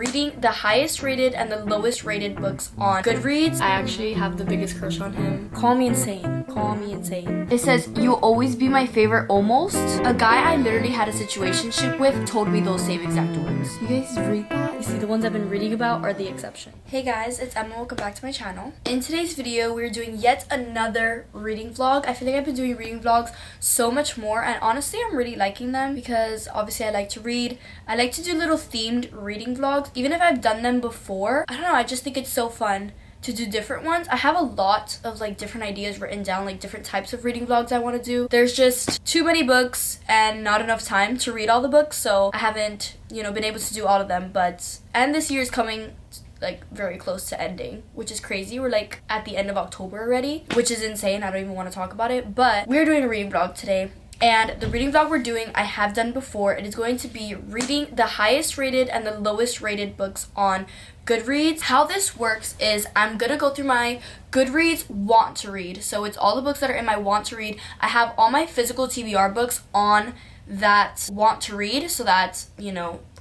reading the highest rated and the lowest rated books on Goodreads. I actually have the biggest crush on him. Call me insane. Call me insane. It says, "You'll always be my favorite almost." A guy I literally had a situationship with told me those same exact words. You guys read that? You see, the ones I've been reading about are the exception. Hey guys, it's Emma. Welcome back to my channel. In today's video, we're doing yet another reading vlog. I feel like I've been doing reading vlogs so much more, and honestly, I'm really liking them because obviously I like to read. I like to do little themed reading vlogs. Even if I've done them before, I don't know, I just think it's so fun to do different ones. I have a lot of like different ideas written down, like different types of reading vlogs I want to do. There's just too many books and not enough time to read all the books, so I haven't, been able to do all of them. And this year is coming like very close to ending, which is crazy. We're like at the end of October already, which is insane. I don't even want to talk about it, but we're doing a reading vlog today. And the reading vlog we're doing, I have done before. It is going to be reading the highest rated and the lowest rated books on Goodreads. How this works is I'm gonna go through my Goodreads want to read. So it's all the books that are in my want to read. I have all my physical TBR books on that want to read, so that,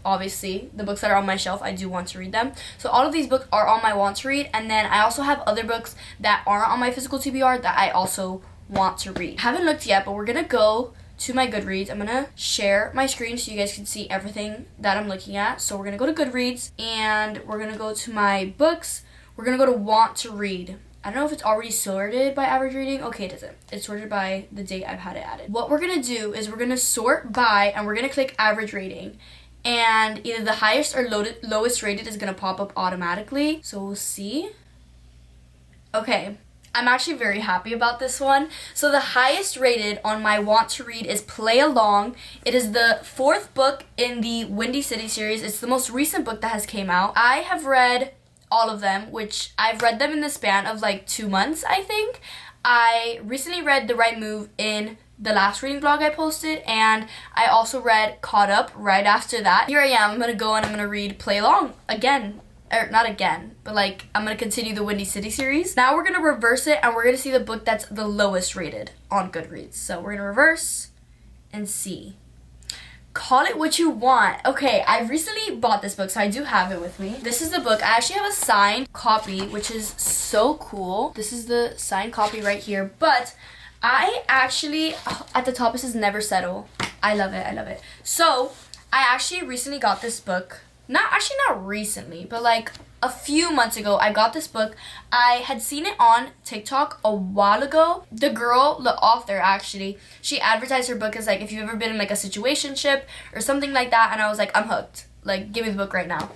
obviously the books that are on my shelf, I do want to read them. So all of these books are on my want to read, and then I also have other books that aren't on my physical TBR that I also want to read. Haven't looked yet, but we're gonna go to my Goodreads. I'm gonna share my screen so you guys can see everything that I'm looking at. So we're gonna go to Goodreads and we're gonna go to my books. We're gonna go to want to read. I don't know if it's already sorted by average reading. Okay, it isn't. It's sorted by the date I've had it added. What we're gonna do is we're gonna sort by, and we're gonna click average rating. And either the highest or lowest rated is gonna pop up automatically. So we'll see. Okay. I'm actually very happy about this one. So the highest rated on my want to read is Play Along. It is the 4th book in the Windy City series. It's the most recent book that has came out. I have read all of them, which I've read them in the span of like 2 months, I think. I recently read The Right Move in the last reading vlog I posted, and I also read Caught Up right after that. Here I am. I'm gonna go and I'm gonna read Play Along again. Or not again, but like I'm gonna continue the Windy City series. Now we're gonna reverse it and we're gonna see the book that's the lowest rated on Goodreads. So we're gonna reverse and see. Call It What You Want. Okay, I recently bought this book, so I do have it with me. This is the book. I actually have a signed copy, which is so cool. This is the signed copy right here. But I actually, at the top it says Never Settle. I love it, I love it. So I actually recently got this book. Not recently, but like a few months ago, I got this book. I had seen it on TikTok a while ago. The girl, the author actually, she advertised her book as like, if you've ever been in like a situationship or something like that, and I was like, I'm hooked. Like, give me the book right now.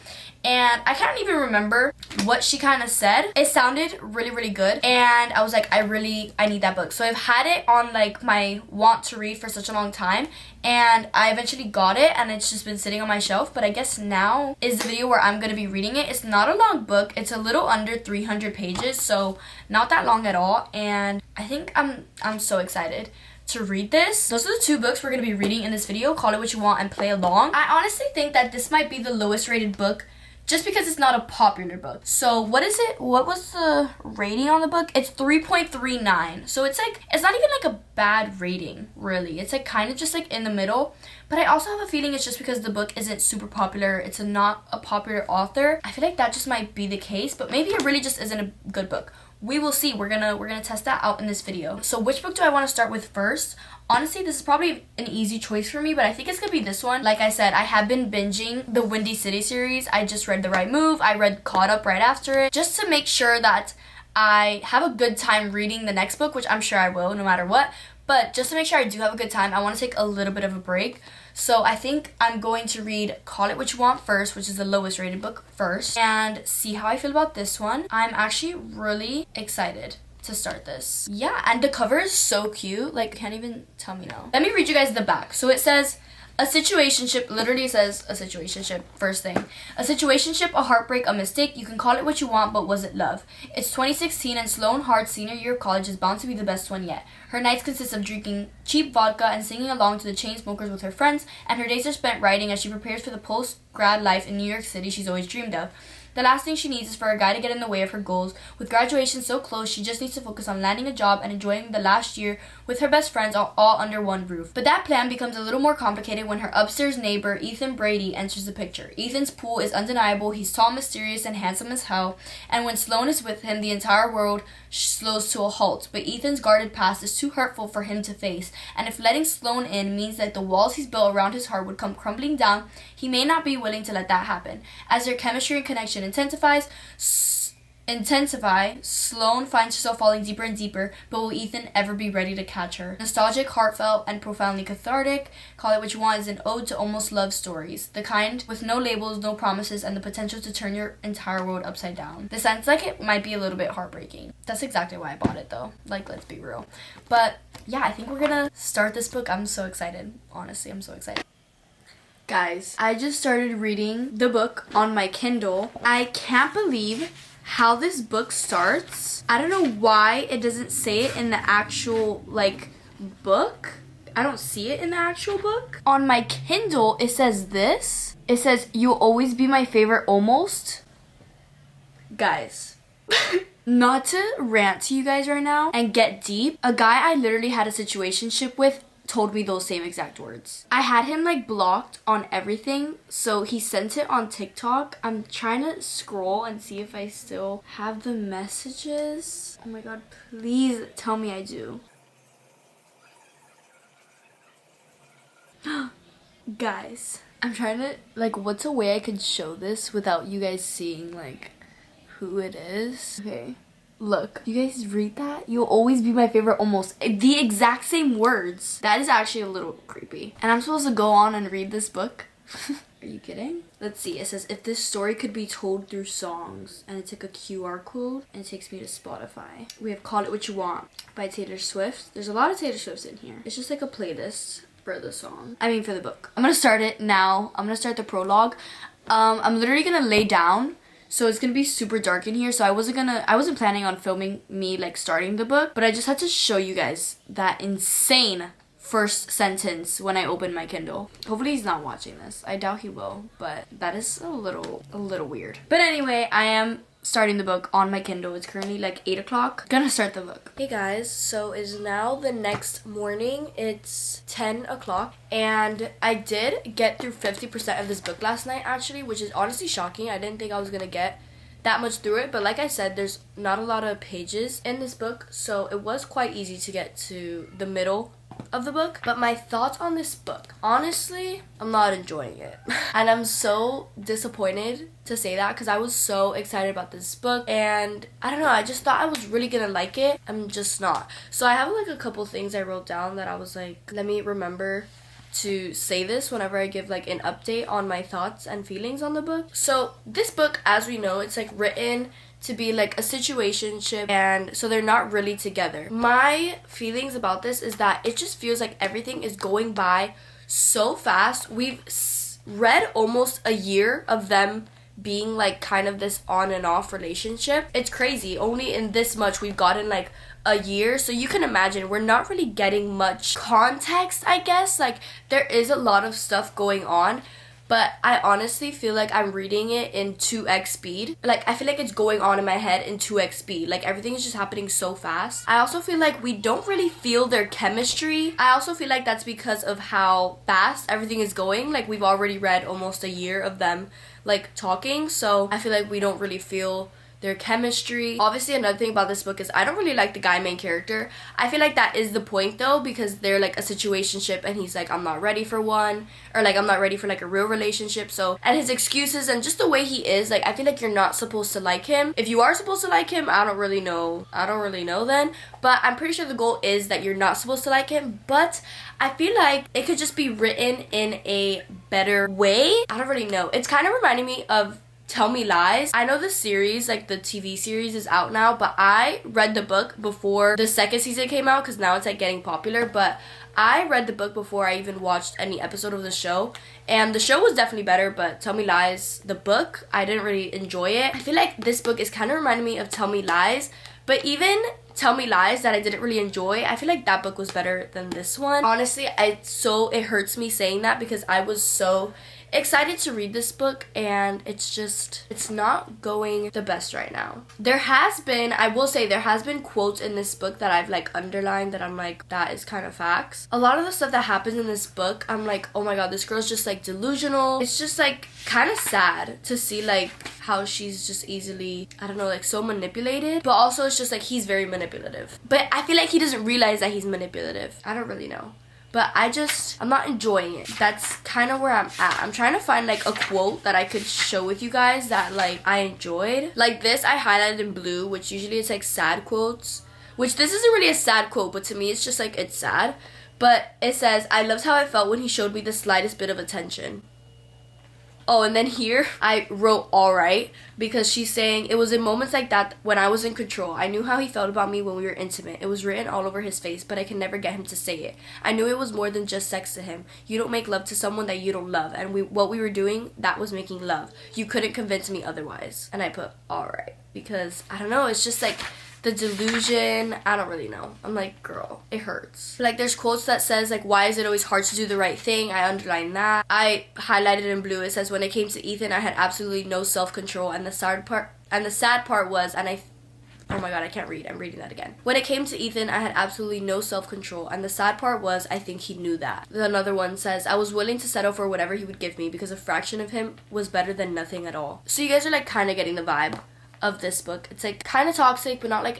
And I can't even remember what she kind of said. It sounded really, really good. And I was like, I need that book. So I've had it on like my want to read for such a long time. And I eventually got it, and it's just been sitting on my shelf. But I guess now is the video where I'm going to be reading it. It's not a long book. It's a little under 300 pages. So not that long at all. And I think I'm so excited to read this. Those are the 2 books we're going to be reading in this video, Call It What You Want and Play Along. I honestly think that this might be the lowest rated book just because it's not a popular book. So what is it? What was the rating on the book? It's 3.39. So it's like, it's not even like a bad rating, really. It's like kind of just like in the middle. But I also have a feeling it's just because the book isn't super popular. It's not a popular author. I feel like that just might be the case, but maybe it really just isn't a good book. We will see. We're gonna test that out in this video. So which book do I want to start with first? Honestly, this is probably an easy choice for me, but I think it's gonna be this one. Like I said, I have been binging the Windy City series. I just read The Right Move. I read Caught Up right after it, just to make sure that I have a good time reading the next book, which I'm sure I will no matter what. But just to make sure I do have a good time, I want to take a little bit of a break. So I think I'm going to read Call It What You Want first, which is the lowest rated book first, and see how I feel about this one. I'm actually really excited to start this. Yeah, and the cover is so cute. Like, can't even tell me no. Let me read you guys the back. So it says, a situationship, literally says a situationship, first thing. A situationship, a heartbreak, a mistake. You can call it what you want, but was it love? It's 2016 and Sloan Hart's senior year of college is bound to be the best one yet. Her nights consist of drinking cheap vodka and singing along to the Chainsmokers with her friends, and her days are spent writing as she prepares for the post-grad life in New York City she's always dreamed of. The last thing she needs is for a guy to get in the way of her goals. With graduation so close, she just needs to focus on landing a job and enjoying the last year with her best friends all under one roof. But that plan becomes a little more complicated when her upstairs neighbor, Ethan Brady, enters the picture. Ethan's pool is undeniable. He's tall, mysterious, and handsome as hell. And when Sloane is with him, the entire world slows to a halt. But Ethan's guarded past is too hurtful for him to face. And if letting Sloane in means that the walls he's built around his heart would come crumbling down, he may not be willing to let that happen. As their chemistry and connection intensifies, Sloane finds herself falling deeper and deeper, but will Ethan ever be ready to catch her? Nostalgic, heartfelt, and profoundly cathartic, call it what you want, is an ode to almost love stories. The kind with no labels, no promises, and the potential to turn your entire world upside down. This sounds like it might be a little bit heartbreaking. That's exactly why I bought it though. Like, let's be real. But yeah, I think we're gonna start this book. I'm so excited. Honestly, I'm so excited. Guys, I just started reading the book on my Kindle. I can't believe how this book starts. I don't know why it doesn't say it in the actual, like, book. I don't see it in the actual book. On my Kindle, it says this. It says, "You'll always be my favorite almost." Guys, not to rant to you guys right now and get deep, a guy I literally had a situationship with told me those same exact words. I had him like blocked on everything, so he sent it on TikTok. I'm trying to scroll and see if I still have the messages. Oh my god, please tell me I do. Guys, I'm trying to, like, what's a way I could show this without you guys seeing like who it is? Okay. Look, you guys read that? You'll always be my favorite almost. The exact same words. That is actually a little creepy. And I'm supposed to go on and read this book? Are you kidding? Let's see. It says, if this story could be told through songs. And it's like a QR code. And it takes me to Spotify. We have Call It What You Want by Taylor Swift. There's a lot of Taylor Swifts in here. It's just like a playlist for the song. I mean, for the book. I'm gonna start it now. I'm gonna start the prologue. I'm literally gonna lay down. So it's gonna be super dark in here, so I wasn't planning on filming me like starting the book, but I just had to show you guys that insane first sentence when I opened my Kindle. Hopefully he's not watching this. I doubt he will, but that is a little weird. But anyway, I am starting the book on my Kindle. It's currently like 8 o'clock. Gonna start the book. Hey guys, so it's now the next morning. It's 10 o'clock and I did get through 50% of this book last night actually, which is honestly shocking. I didn't think I was gonna get that much through it, but like I said, there's not a lot of pages in this book, so it was quite easy to get to the middle of the book. But my thoughts on this book, honestly, I'm not enjoying it. And I'm so disappointed to say that because I was so excited about this book and I don't know, I just thought I was really gonna like it. I'm just not. So I have like a couple things I wrote down that I was like, let me remember to say this whenever I give like an update on my thoughts and feelings on the book. So this book, as we know, it's like written to be like a situationship, and so they're not really together. My feelings about this is that it just feels like everything is going by so fast. We've read almost a year of them being like kind of this on and off relationship. It's crazy. Only in this much we've gotten like a year, so you can imagine we're not really getting much context, I guess. Like there is a lot of stuff going on, but I honestly feel like I'm reading it in 2x speed. Like I feel like it's going on in my head in 2x speed. Like everything is just happening so fast. I also feel like we don't really feel their chemistry. I also feel like that's because of how fast everything is going. Like we've already read almost a year of them like talking, so I feel like we don't really feel their chemistry. Obviously, another thing about this book is I don't really like the guy main character. I feel like that is the point though, because they're like a situationship and he's like, I'm not ready for one, or like I'm not ready for like a real relationship. So, and his excuses and just the way he is, like I feel like you're not supposed to like him. If you are supposed to like him, I don't really know then, but I'm pretty sure the goal is that you're not supposed to like him. But I feel like it could just be written in a better way. I don't really know. It's kind of reminding me of Tell Me Lies. I know the series, like the TV series is out now, but I read the book before the second season came out because now it's like getting popular. But I read the book before I even watched any episode of the show, and the show was definitely better, but Tell Me Lies, the book, I didn't really enjoy it. I feel like this book is kind of reminding me of Tell Me Lies, but even Tell Me Lies that I didn't really enjoy, I feel like that book was better than this one. Honestly, it hurts me saying that because I was so excited to read this book, and it's not going the best right now. I will say there has been quotes in this book that I've like underlined that I'm like, that is kind of facts. A lot of the stuff that happens in this book, I'm like, oh my god, this girl's just like delusional. It's just like kind of sad to see like how she's just easily, I don't know, like so manipulated, but also it's just like he's very manipulative. But I feel like he doesn't realize that he's manipulative. I don't really know. But I'm not enjoying it. That's kind of where I'm at. I'm trying to find like a quote that I could show with you guys that like I enjoyed. Like this I highlighted in blue, which usually it's like sad quotes. Which this isn't really a sad quote, but to me it's just like, it's sad. But it says, I loved how I felt when he showed me the slightest bit of attention. Oh, and then here I wrote alright, because she's saying, it was in moments like that when I was in control. I knew how he felt about me when we were intimate. It was written all over his face, but I can never get him to say it. I knew it was more than just sex to him. You don't make love to someone that you don't love, and what we were doing, that was making love. You couldn't convince me otherwise. And I put alright, because I don't know, it's just like the delusion, I don't really know. I'm like, girl, it hurts. Like there's quotes that says like, why is it always hard to do the right thing? I underlined that. I highlighted in blue. It says, when it came to Ethan, I had absolutely no self-control, and the sad part was, oh my god, I can't read. I'm reading that again. When it came to Ethan, I had absolutely no self-control, and the sad part was, I think he knew that. Another one says, I was willing to settle for whatever he would give me because a fraction of him was better than nothing at all. So you guys are like kind of getting the vibe of this book. It's like kind of toxic, but not like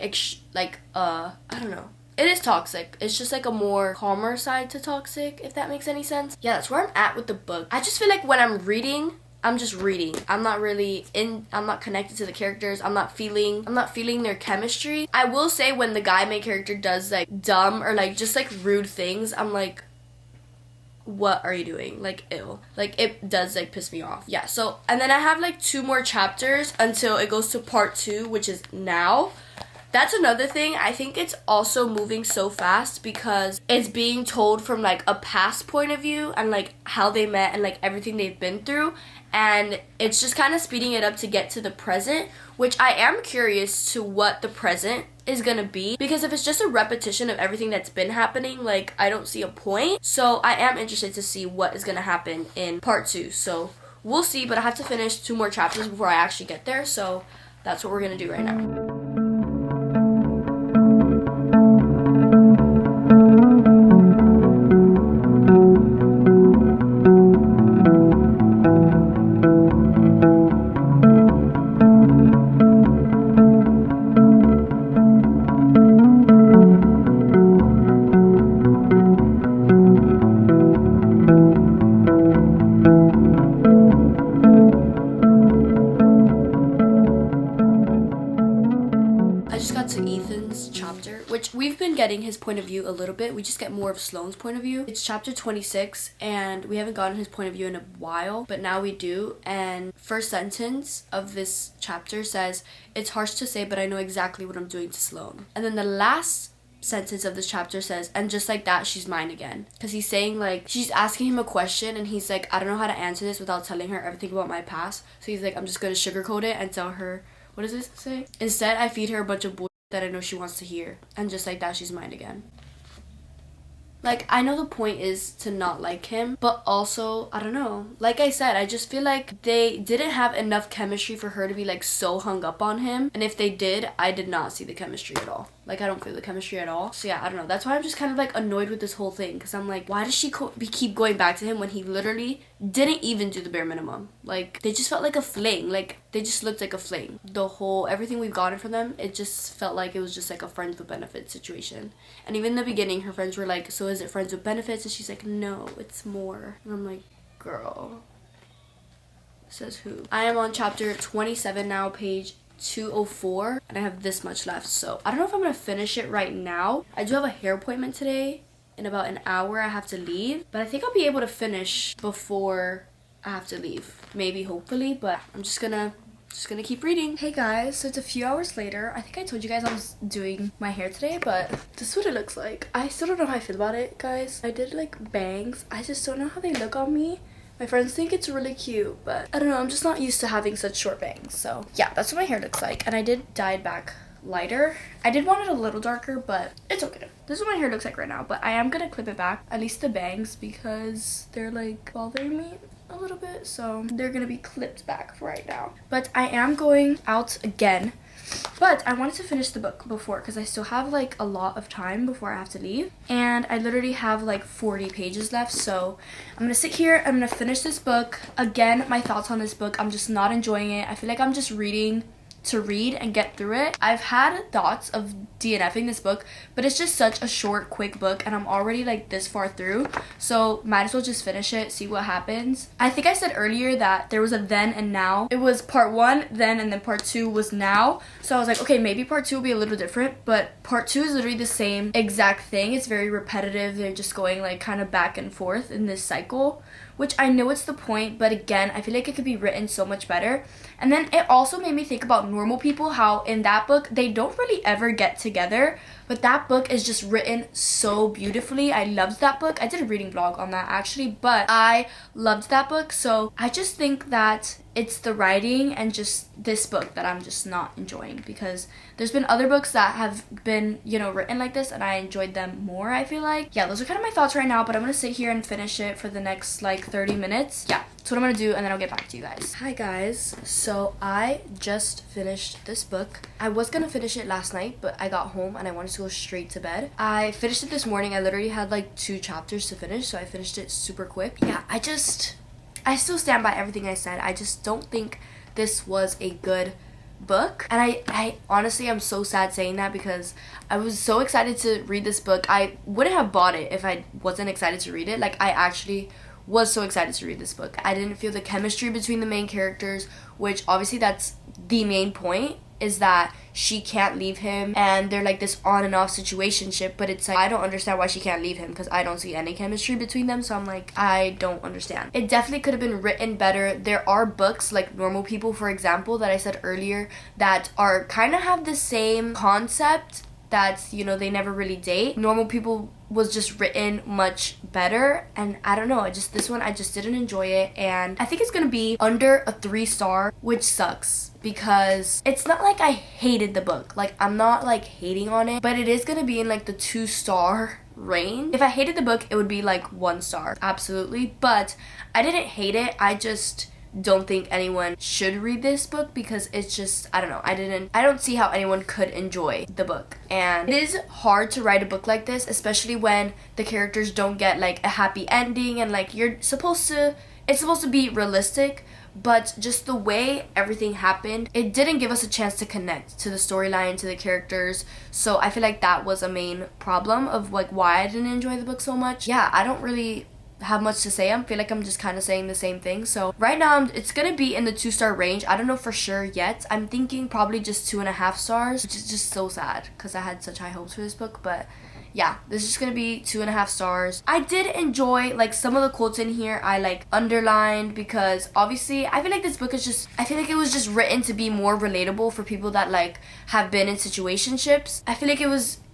I don't know. It is toxic. It's just like a more calmer side to toxic, if that makes any sense. Yeah, that's where I'm at with the book. I just feel like when I'm reading, I'm just reading. I'm not connected to the characters. I'm not feeling their chemistry. I will say when the guy main character does like dumb or like just like rude things, I'm like, what are you doing? Like, ew. Like, it does like piss me off. Yeah, so, and then I have like 2 more chapters until it goes to part 2, which is now. That's another thing. I think it's also moving so fast because it's being told from like a past point of view and like how they met and like everything they've been through, and it's just kind of speeding it up to get to the present, which I am curious to what the present is gonna be, because if it's just a repetition of everything that's been happening, like I don't see a point. So I am interested to see what is gonna happen in part 2. So we'll see, but I have to finish 2 more chapters before I actually get there, so that's what we're gonna do right now. We've been getting his point of view a little bit. We just get more of Sloane's point of view. It's chapter 26 and we haven't gotten his point of view in a while, but now we do. And first sentence of this chapter says, it's harsh to say, but I know exactly what I'm doing to Sloane. And then the last sentence of this chapter says, and just like that, she's mine again. Because he's saying like, she's asking him a question and he's like, I don't know how to answer this without telling her everything about my past. So he's like, I'm just gonna sugarcoat it and tell her, what does this say? Instead, I feed her a bunch of bullshit that I know she wants to hear, and just like that, she's mine again. Like, I know the point is to not like him, but also, I don't know. Like I said, I just feel like they didn't have enough chemistry for her to be like so hung up on him. And if they did, I did not see the chemistry at all. Like, I don't feel the chemistry at all. So yeah, I don't know. That's why I'm just kind of like annoyed with this whole thing. Because I'm like, why does she keep going back to him when he literally didn't even do the bare minimum? Like, they just felt like a fling. Like, they just looked like a fling. Everything we've gotten from them, it just felt like it was just like a friends with benefits situation. And even in the beginning, her friends were like, so is it friends with benefits? And she's like, no, it's more. And I'm like, girl. Says who? I am on chapter 27 now, page 204, and I have this much left, so I don't know if I'm gonna finish it right now. I do have a hair appointment today. In about an hour I have to leave, but I think I'll be able to finish before I have to leave. Maybe, hopefully, but I'm just gonna keep reading. Hey guys, so it's a few hours later. I think I told you guys I was doing my hair today, but this is what it looks like. I still don't know how I feel about it, guys. I did like bangs. I just don't know how they look on me. My friends think it's really cute, but I don't know, I'm just not used to having such short bangs. So yeah, that's what my hair looks like. And I did dye it back lighter. I did want it a little darker, but it's okay. This is what my hair looks like right now, but I am gonna clip it back, at least the bangs, because they're like bothering me. a little bit, so they're gonna be clipped back for right now. But I am going out again. But I wanted to finish the book before because I still have like a lot of time before I have to leave. And I literally have like 40 pages left. So I'm going to sit here. I'm going to finish this book. Again, my thoughts on this book. I'm just not enjoying it. I feel like I'm just reading to read and get through it. I've had thoughts of DNFing this book, but it's just such a short, quick book and I'm already like this far through, so might as well just finish it, see what happens. I think I said earlier that there was a then and now. It was part 1 then and then part 2 was now, so I was like, okay, maybe part 2 will be a little different, but part 2 is literally the same exact thing. It's very repetitive. They're just going like kind of back and forth in this cycle, which I know it's the point, but again, I feel like it could be written so much better. And then it also made me think about normal people, how in that book, they don't really ever get together, but that book is just written so beautifully. I loved that book. I did a reading vlog on that actually, but I loved that book. So I just think that it's the writing and just this book that I'm just not enjoying, because there's been other books that have been, you know, written like this and I enjoyed them more, I feel like. Yeah, those are kind of my thoughts right now, but I'm gonna sit here and finish it for the next like 30 minutes. Yeah, that's what I'm gonna do, and then I'll get back to you guys. Hi guys, so I just finished this book. I was gonna finish it last night, but I got home and I wanted to go straight to bed. I finished it this morning. I literally had like 2 chapters to finish, so I finished it super quick. Yeah, I still stand by everything I said. I just don't think this was a good book. And I honestly am so sad saying that, because I was so excited to read this book. I wouldn't have bought it if I wasn't excited to read it. Like, I actually was so excited to read this book. I didn't feel the chemistry between the main characters, which obviously that's the main point, is that she can't leave him and they're like this on and off situationship, but it's like, I don't understand why she can't leave him, because I don't see any chemistry between them. So I'm like, I don't understand. It definitely could have been written better. There are books like Normal People, for example, that I said earlier, that are kind of have the same concept, that, you know, they never really date. Normal People was just written much better, and I don't know, this one I just didn't enjoy it, and I think it's gonna be under a 3-star, which sucks because it's not like I hated the book. Like, I'm not like hating on it, but it is gonna be in like the 2-star range. If I hated the book, it would be like 1 star, absolutely, but I didn't hate it. I just don't think anyone should read this book, because it's just, I don't know, I don't see how anyone could enjoy the book. And it is hard to write a book like this, especially when the characters don't get like a happy ending, and like it's supposed to be realistic, but just the way everything happened, it didn't give us a chance to connect to the storyline, to the characters. So I feel like that was a main problem of like why I didn't enjoy the book so much. Yeah, I don't really have much to say. I feel like I'm just kind of saying the same thing. So right now it's gonna be in the 2-star range. I don't know for sure yet. I'm thinking probably just 2.5 stars, which is just so sad because I had such high hopes for this book. But yeah, this is just gonna be 2.5 stars. I did enjoy like some of the quotes in here. I like underlined, because obviously I feel like this book is just, I feel like it was just written to be more relatable for people that like have been in situationships. I feel like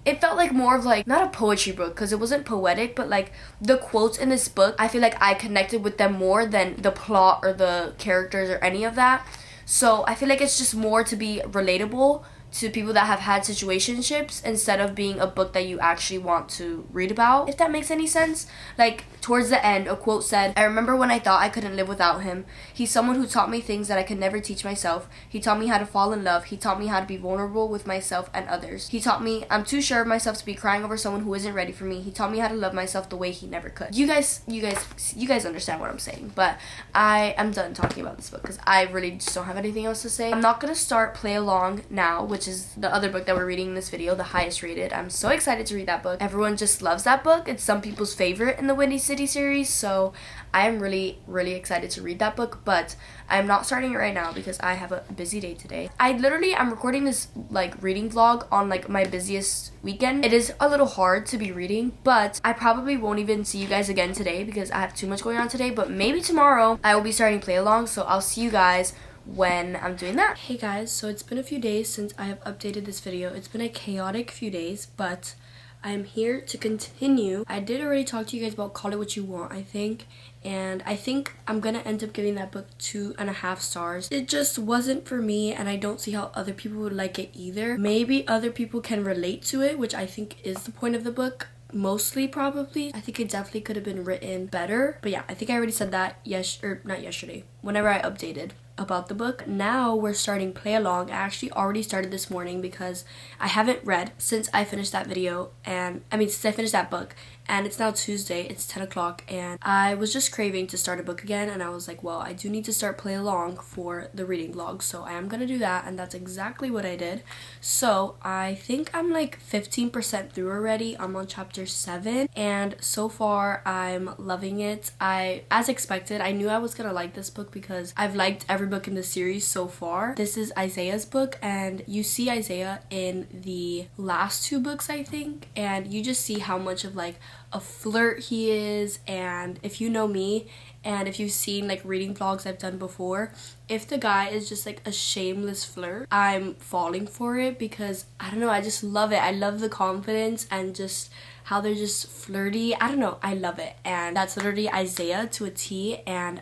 it felt like more of like, not a poetry book because it wasn't poetic, but like the quotes in this book, I feel like I connected with them more than the plot or the characters or any of that. So I feel like it's just more to be relatable to people that have had situationships, instead of being a book that you actually want to read about, if that makes any sense. Like, towards the end, a quote said, "I remember when I thought I couldn't live without him. He's someone who taught me things that I could never teach myself. He taught me how to fall in love. He taught me how to be vulnerable with myself and others. He taught me I'm too sure of myself to be crying over someone who isn't ready for me. He taught me how to love myself the way he never could." You guys understand what I'm saying, but I am done talking about this book because I really just don't have anything else to say. I'm not gonna start Play Along now, which is the other book that we're reading in this video, the highest rated. I'm so excited to read that book. Everyone just loves that book. It's some people's favorite in the Windy City series, so I am really, really excited to read that book, but I'm not starting it right now because I have a busy day today. I'm recording this like reading vlog on like my busiest weekend. It is a little hard to be reading, but I probably won't even see you guys again today because I have too much going on today, but maybe tomorrow I will be starting Play Along, so I'll see you guys when I'm doing that. Hey guys, so it's been a few days since I have updated this video. It's been a chaotic few days, but I'm here to continue. I did already talk to you guys about Call It What You Want, I think, and I think I'm gonna end up giving that book 2.5 stars. It just wasn't for me, and I don't see how other people would like it either. Maybe other people can relate to it, which I think is the point of the book. mostly probably. I think it definitely could have been written better. But yeah, I think I already said that not yesterday, whenever I updated about the book. Now we're starting play along. I actually already started this morning because I haven't read since I finished that video, and since I finished that book, and it's now Tuesday, it's 10 o'clock, and I was just craving to start a book again, and I was like, well, I do need to start play along for the reading vlog, so I am gonna do that, and that's exactly what I did. So I think I'm like 15% through already. I'm on chapter 7, and so far I'm loving it. As expected, I knew I was gonna like this book because I've liked every book in the series so far. This is Isaiah's book, and you see Isaiah in the last 2 books, I think, and you just see how much of like a flirt he is. And if you know me, and if you've seen like reading vlogs I've done before, if the guy is just like a shameless flirt, I'm falling for it because I don't know, I just love it. I love the confidence and just how they're just flirty. I don't know, I love it, and that's literally Isaiah to a T, and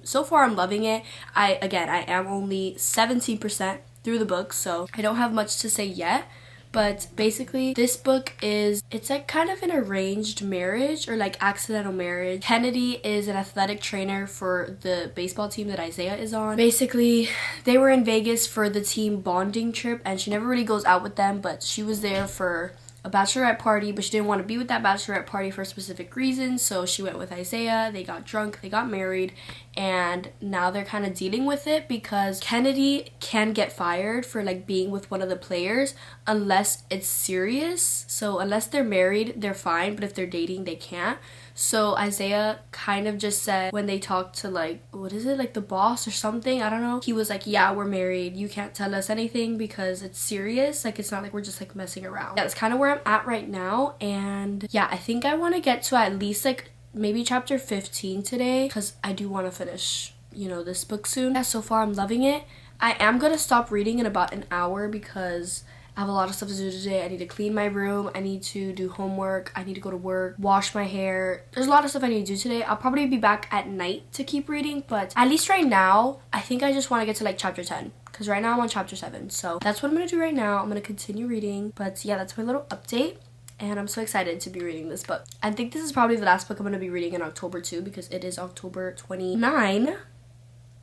so far I'm loving it. I am only 17% through the book, so I don't have much to say yet. But basically, this book it's like kind of an arranged marriage or like accidental marriage. Kennedy is an athletic trainer for the baseball team that Isaiah is on. Basically, they were in Vegas for the team bonding trip, and she never really goes out with them, but she was there for a bachelorette party, but she didn't want to be with that bachelorette party for a specific reason, so she went with Isaiah. They got drunk, they got married, and now they're kind of dealing with it because Kennedy can get fired for like being with one of the players unless it's serious. So unless they're married, they're fine, but if they're dating, they can't. So Isaiah kind of just said when they talked to like, what is it, like the boss or something, I don't know. He was like, yeah, we're married. You can't tell us anything because it's serious. Like, it's not like we're just like messing around. Yeah, that's kind of where I'm at right now. And yeah, I think I want to get to at least like maybe chapter 15 today because I do want to finish, this book soon. Yeah, so far I'm loving it. I am going to stop reading in about an hour because I have a lot of stuff to do today. I need to clean my room, I need to do homework, I need to go to work, wash my hair. There's a lot of stuff I need to do today. I'll probably be back at night to keep reading, but at least right now, I think I just want to get to like chapter 10. Because right now I'm on chapter 7. So that's what I'm going to do right now. I'm going to continue reading. But yeah, that's my little update. And I'm so excited to be reading this book. I think this is probably the last book I'm going to be reading in October too, because it is October 29.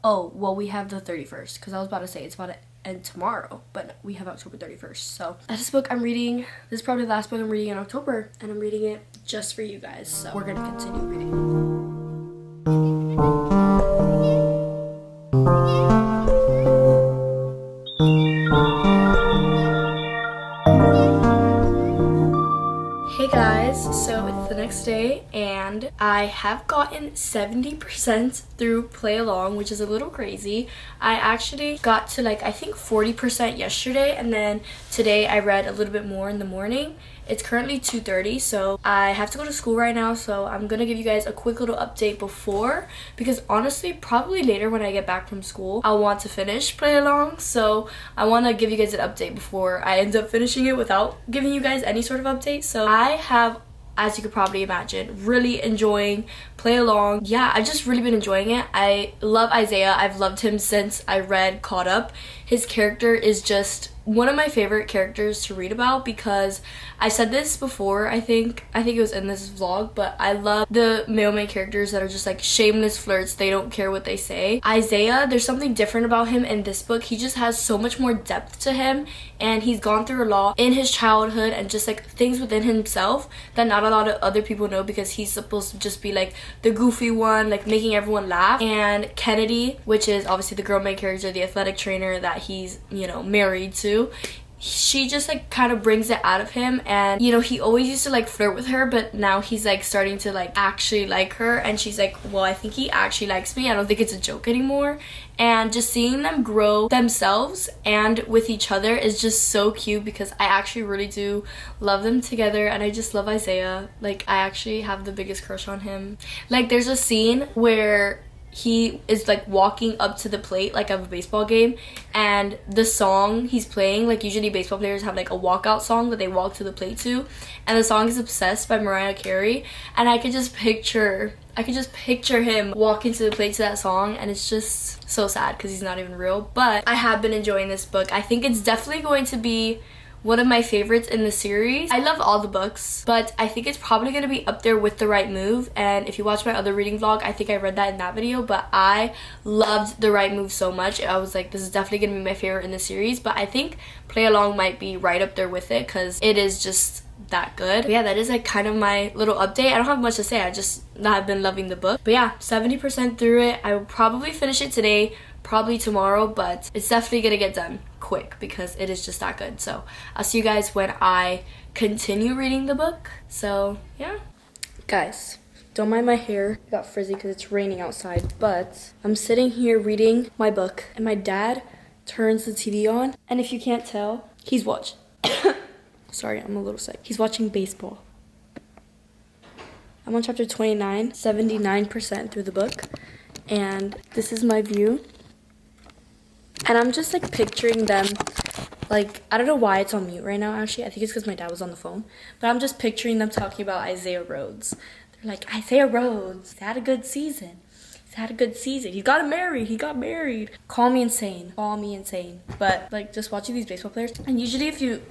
Oh, well, we have the 31st, because I was about to say it's about to end tomorrow, but we have October 31st. So that's the book I'm reading. This is probably the last book I'm reading in October, and I'm reading it just for you guys. So we're going to continue reading. Hey guys, so it's the next day and I have gotten 70% through play along, which is a little crazy. I actually got to like I think 40% yesterday, and then today I read a little bit more in the morning. It's currently 2:30, so I have to go to school right now, so I'm gonna give you guys a quick little update before, because honestly probably later when I get back from school I'll want to finish play along, so I want to give you guys an update before I end up finishing it without giving you guys any sort of update. So I have, as you could probably imagine, really enjoying play along. Yeah, I've just really been enjoying it. I love Isaiah. I've loved him since I read Caught Up. His character is just one of my favorite characters to read about, because I said this before, I think it was in this vlog, but I love the mailman characters that are just like shameless flirts. They don't care what they say. Isaiah, there's something different about him in this book. He just has so much more depth to him, and he's gone through a lot in his childhood and just like things within himself that not a lot of other people know, because he's supposed to just be like the goofy one, like making everyone laugh. And Kennedy, which is obviously the girl main character, the athletic trainer that he's, married to, she just like kind of brings it out of him. And he always used to like flirt with her, but now he's like starting to like actually like her, and she's like, well, I think he actually likes me. I don't think it's a joke anymore. And just seeing them grow themselves and with each other is just so cute, because I actually really do love them together, and I just love Isaiah. Like, I actually have the biggest crush on him. Like, there's a scene where he is like walking up to the plate like of a baseball game, and the song he's playing, like usually baseball players have like a walkout song that they walk to the plate to, and the song is Obsessed by Mariah Carey, and I could just picture him walking to the plate to that song, and it's just so sad because he's not even real. But I have been enjoying this book. I think it's definitely going to be one of my favorites in the series. I love all the books, but I think it's probably gonna be up there with The Right Move. And if you watch my other reading vlog, I think I read that in that video, but I loved The Right Move so much. I was like, this is definitely gonna be my favorite in the series, but I think Play Along might be right up there with it because it is just that good. But yeah, that is like kind of my little update. I don't have much to say. I just have been loving the book. But yeah, 70% through it. I will probably finish it today, probably tomorrow, but it's definitely gonna get done quick because it is just that good. So I'll see you guys when I continue reading the book. So yeah. Guys, don't mind my hair. It got frizzy because it's raining outside, but I'm sitting here reading my book and my dad turns the TV on, and if you can't tell, he's watching. Sorry, I'm a little sick. He's watching baseball. I'm on chapter 29, 79% through the book, and this is my view. And I'm just like picturing them, like, I don't know why it's on mute right now, actually. I think it's because my dad was on the phone. But I'm just picturing them talking about Isaiah Rhodes. They're like, Isaiah Rhodes, he's had a good season. He's had a good season. He got married. Call me insane. But like, just watching these baseball players, and usually if you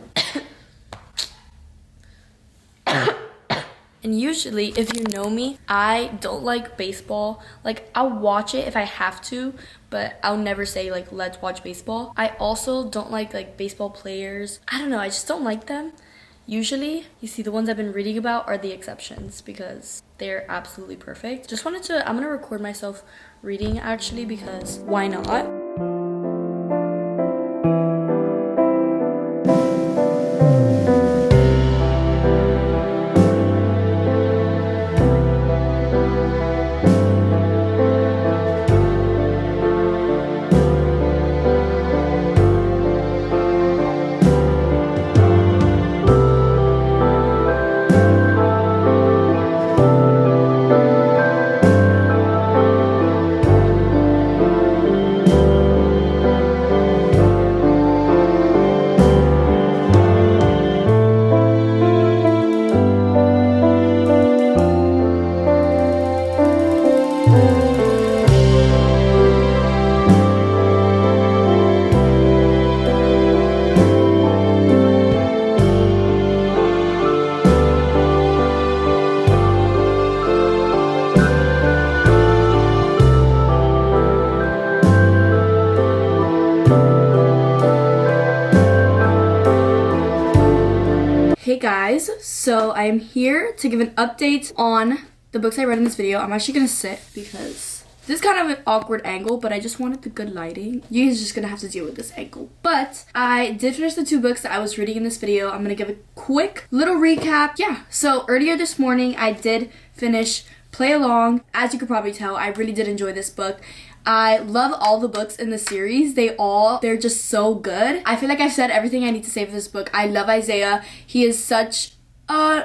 if you know me, I don't like baseball. Like, I'll watch it if I have to, but I'll never say like, let's watch baseball. I also don't like baseball players. I don't know, I just don't like them. Usually, you see, the ones I've been reading about are the exceptions because they're absolutely perfect. I'm gonna record myself reading actually because why not? Hey guys, so I am here to give an update on the books I read in this video. I'm actually gonna sit because this is kind of an awkward angle, but I just wanted the good lighting. You guys are just gonna have to deal with this angle. But I did finish the 2 books that I was reading in this video. I'm gonna give a quick little recap. Yeah, so earlier this morning I did finish Play Along. As you could probably tell, I really did enjoy this book. I love all the books in the series. They're just so good. I feel like I've said everything I need to say for this book. I love Isaiah. He is such a...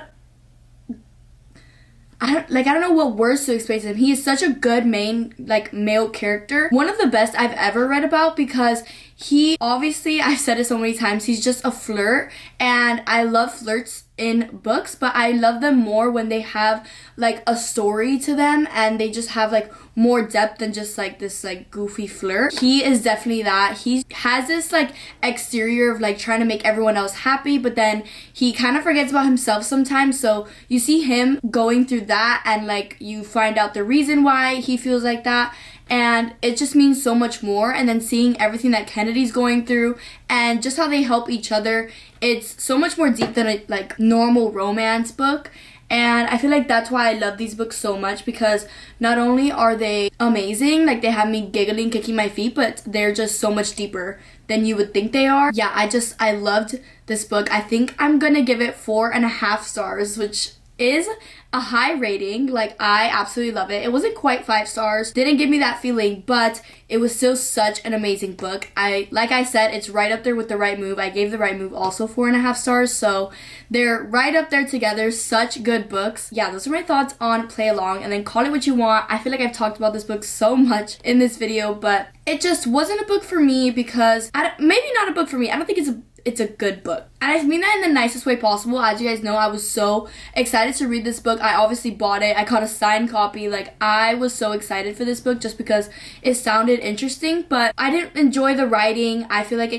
I don't know what words to explain to him. He is such a good male character. One of the best I've ever read about because he, obviously, I've said it so many times, he's just a flirt. And I love flirts in books, but I love them more when they have like a story to them and they just have like more depth than just like this like goofy flirt. He is definitely that. He has this like exterior of like trying to make everyone else happy, but then he kind of forgets about himself sometimes. So you see him going through that and like you find out the reason why he feels like that. And it just means so much more. And then seeing everything that Kennedy's going through and just how they help each other, it's so much more deep than a like normal romance book. And I feel like that's why I love these books so much, because not only are they amazing, like they have me giggling, kicking my feet, but they're just so much deeper than you would think they are. Yeah, I loved this book. I think I'm gonna give it 4.5 stars, which is a high rating. Like, I absolutely love it. It wasn't quite 5 stars, didn't give me that feeling, but it was still such an amazing book. Like I said, it's right up there with The Right Move. I gave The Right Move also 4.5 stars, so they're right up there together. Such good books. Yeah, those are my thoughts on Play Along, and then Call It What You Want. I feel like I've talked about this book so much in this video, but it just wasn't a book for me because maybe not a book for me. I don't think it's a good book. And I mean that in the nicest way possible. As you guys know, I was so excited to read this book. I obviously bought it. I got a signed copy. Like, I was so excited for this book just because it sounded interesting, but I didn't enjoy the writing. I feel like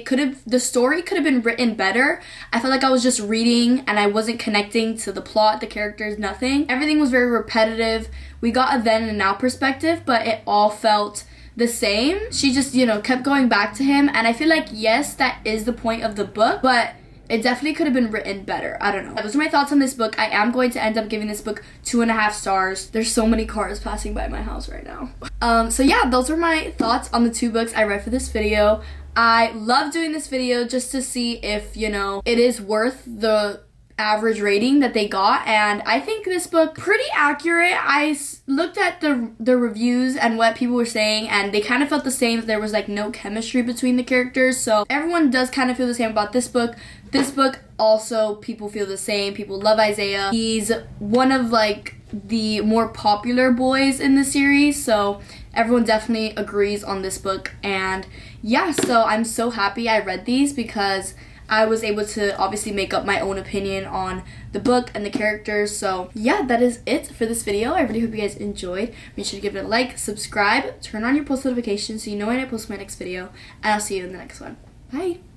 the story could have been written better. I felt like I was just reading and I wasn't connecting to the plot, the characters, nothing. Everything was very repetitive. We got a then and now perspective, but it all felt the same. She just, kept going back to him, and I feel like, yes, that is the point of the book, but it definitely could have been written better. I don't know. Those are my thoughts on this book. I am going to end up giving this book 2.5 stars. There's so many cars passing by my house right now. So yeah, those were my thoughts on the 2 books I read for this video. I love doing this video just to see if, it is worth the average rating that they got, and I think this book pretty accurate. I looked at the reviews and what people were saying, and they kind of felt the same. There was like no chemistry between the characters, so everyone does kind of feel the same about this book. This book also, people feel the same. People love Isaiah. He's one of like the more popular boys in the series, so everyone definitely agrees on this book. And yeah, so I'm so happy I read these because I was able to obviously make up my own opinion on the book and the characters. So yeah, that is it for this video. I really hope you guys enjoyed. Make sure to give it a like, subscribe, turn on your post notifications so you know when I post my next video, and I'll see you in the next one. Bye!